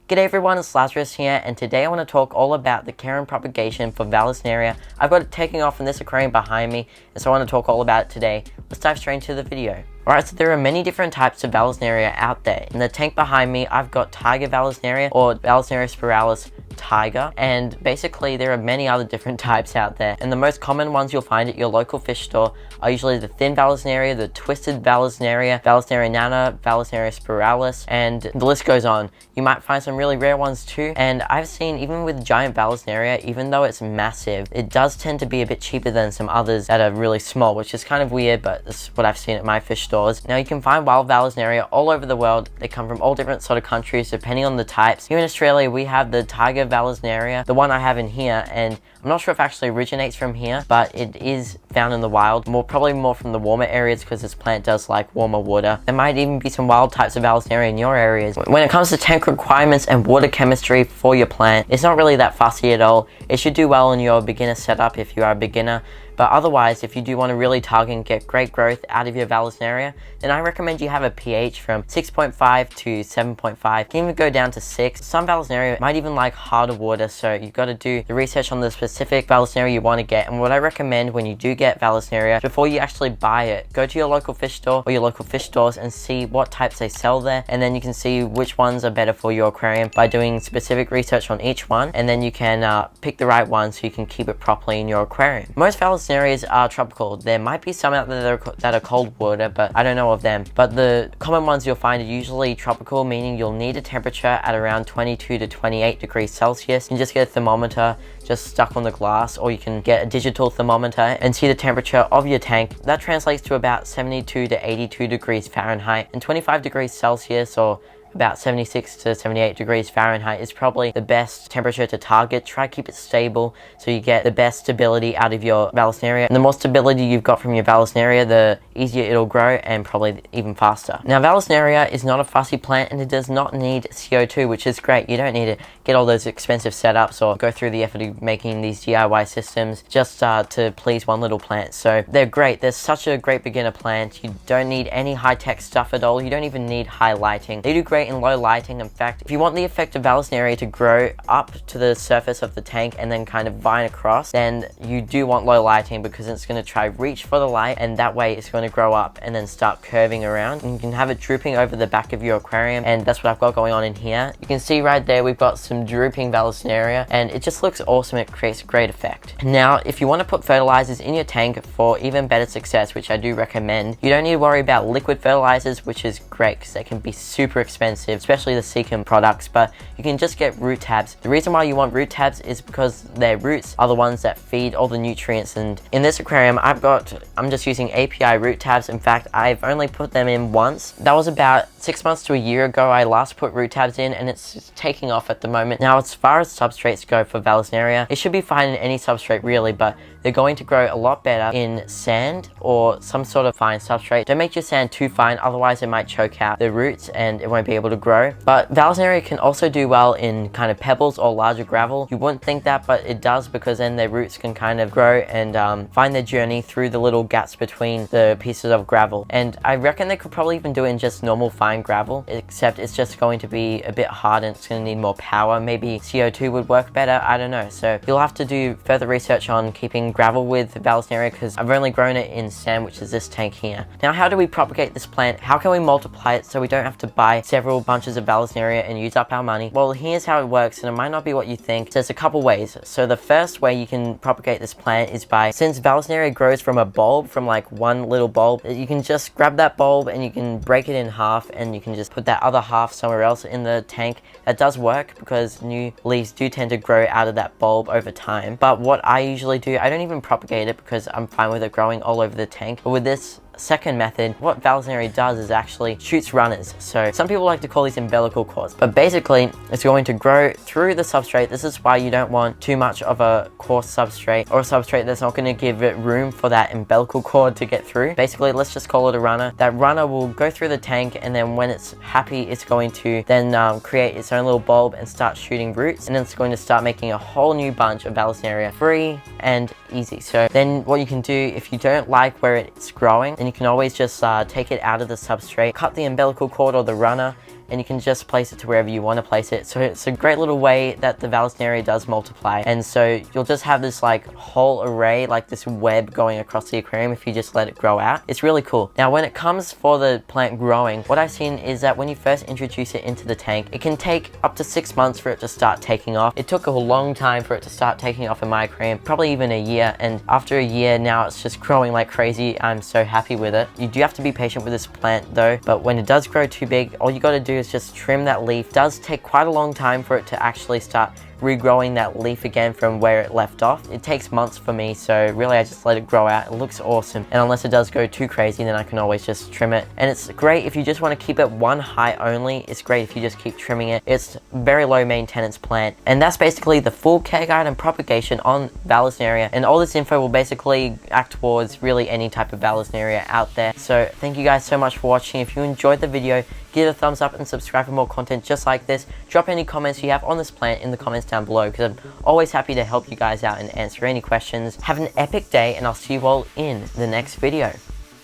G'day everyone, it's Lazarus here, and today I want to talk all about the care and propagation for Vallisneria. I've got it taking off in this aquarium behind me, and so I want to talk all about it today. Let's dive straight into the video. Alright, so there are many different types of Vallisneria out there. In the tank behind me, I've got Tiger Vallisneria, or Vallisneria spiralis Tiger, and basically there are many other different types out there, and the most common ones you'll find at your local fish store are usually the thin Vallisneria, the twisted Vallisneria, Vallisneria nana, Vallisneria spiralis, and the list goes on. You might find some really rare ones too, and I've seen even with giant Vallisneria, even though it's massive, it does tend to be a bit cheaper than some others that are really small, which is kind of weird, but that's what I've seen at my fish stores. Now you can find wild Vallisneria all over the world. They come from all different sort of countries depending on the types. Here in Australia we have the Tiger Vallisneria, the one I have in here, and I'm not sure if it actually originates from here, but it is found in the wild, probably more from the warmer areas because this plant does like warmer water. There might even be some wild types of Vallisneria in your areas. When it comes to tank requirements and water chemistry for your plant, it's not really that fussy at all. It should do well in your beginner setup if you are a beginner. But otherwise, if you do want to really target and get great growth out of your Vallisneria, then I recommend you have a pH from 6.5 to 7.5. You can even go down to 6. Some Vallisneria might even like harder water, so you've got to do the research on the specific Vallisneria you want to get. And what I recommend when you do get Vallisneria, before you actually buy it, go to your local fish store or your local fish stores and see what types they sell there, and then you can see which ones are better for your aquarium by doing specific research on each one, and then you can pick the right one so you can keep it properly in your aquarium. Most Vallisneria are tropical. There might be some out there that are cold water, but I don't know of them. But the common ones you'll find are usually tropical, meaning you'll need a temperature at around 22 to 28 degrees Celsius. You can just get a thermometer just stuck on the glass, or you can get a digital thermometer and see the temperature of your tank. That translates to about 72 to 82 degrees Fahrenheit, and 25 degrees Celsius, or about 76 to 78 degrees Fahrenheit, is probably the best temperature to target. Try to keep it stable so you get the best stability out of your Vallisneria. And the more stability you've got from your Vallisneria, the easier it'll grow and probably even faster. Now Vallisneria is not a fussy plant and it does not need CO2, which is great. You don't need to get all those expensive setups or go through the effort of making these DIY systems just to please one little plant. So they're great. They're such a great beginner plant. You don't need any high-tech stuff at all. You don't even need high lighting. They do great in low lighting. In fact, if you want the effect of Vallisneria to grow up to the surface of the tank and then kind of vine across, then you do want low lighting, because it's going to try reach for the light, and that way it's going to grow up and then start curving around, and you can have it drooping over the back of your aquarium, and that's what I've got going on in here. You can see right there we've got some drooping Vallisneria, and it just looks awesome. It creates a great effect. Now if you want to put fertilizers in your tank for even better success, which I do recommend, you don't need to worry about liquid fertilizers, which is great because they can be super expensive, especially the Seacom products, but you can just get root tabs. The reason why you want root tabs is because their roots are the ones that feed all the nutrients, and in this aquarium I'm just using API root tabs. In fact, I've only put them in once. That was about 6 months to a year ago I last put root tabs in, and it's just taking off at the moment. Now as far as substrates go for Vallisneria, it should be fine in any substrate really, but they're going to grow a lot better in sand or some sort of fine substrate. Don't make your sand too fine, otherwise it might choke out the roots and it won't be able to grow. But Vallisneria can also do well in kind of pebbles or larger gravel. You wouldn't think that, but it does, because then their roots can kind of grow and find their journey through the little gaps between the pieces of gravel. And I reckon they could probably even do it in just normal fine gravel, except it's just going to be a bit hard and it's going to need more power. Maybe CO2 would work better, I don't know. So you'll have to do further research on keeping gravel with Vallisneria, because I've only grown it in sand, which is this tank here. Now how do we propagate this plant? How can we multiply it so we don't have to buy several bunches of Vallisneria and use up our money? Well, here's how it works, and it might not be what you think. There's a couple ways. So the first way you can propagate this plant is by, since Vallisneria grows from a bulb, from like one little bulb, you can just grab that bulb and you can break it in half, and you can just put that other half somewhere else in the tank. That does work because new leaves do tend to grow out of that bulb over time. But what I usually do, I don't even propagate it because I'm fine with it growing all over the tank. But with this second method, what Vallisneria does is actually shoots runners. So some people like to call these umbilical cords, but basically it's going to grow through the substrate. This is why you don't want too much of a coarse substrate, or a substrate that's not going to give it room for that umbilical cord to get through. Basically, let's just call it a runner. That runner will go through the tank, and then when it's happy, it's going to then create its own little bulb and start shooting roots, and then it's going to start making a whole new bunch of Vallisneria, free and easy. So then what you can do, if you don't like where it's growing, then you can always just take it out of the substrate, cut the umbilical cord or the runner, and you can just place it to wherever you want to place it. So it's a great little way that the Vallisneria does multiply, and so you'll just have this like whole array, like this web going across the aquarium if you just let it grow out. It's really cool. Now when it comes for the plant growing, what I've seen is that when you first introduce it into the tank, it can take up to 6 months for it to start taking off. It took a long time for it to start taking off in my aquarium, probably even a year, and after a year now it's just growing like crazy. I'm so happy with it. You do have to be patient with this plant though, but when it does grow too big, all you got to do is just trim that leaf. It does take quite a long time for it to actually start regrowing that leaf again from where it left off. It takes months for me, so really I just let it grow out. It looks awesome, and unless it does go too crazy, then I can always just trim it. And it's great if you just want to keep it one height only. It's great if you just keep trimming it. It's very low maintenance plant. And that's basically the full care guide and propagation on Vallisneria, and all this info will basically act towards really any type of Vallisneria out there. So thank you guys so much for watching. If you enjoyed the video, give it a thumbs up and subscribe for more content just like this. Drop any comments you have on this plant in the comments down below, because I'm always happy to help you guys out and answer any questions. Have an epic day, and I'll see you all in the next video.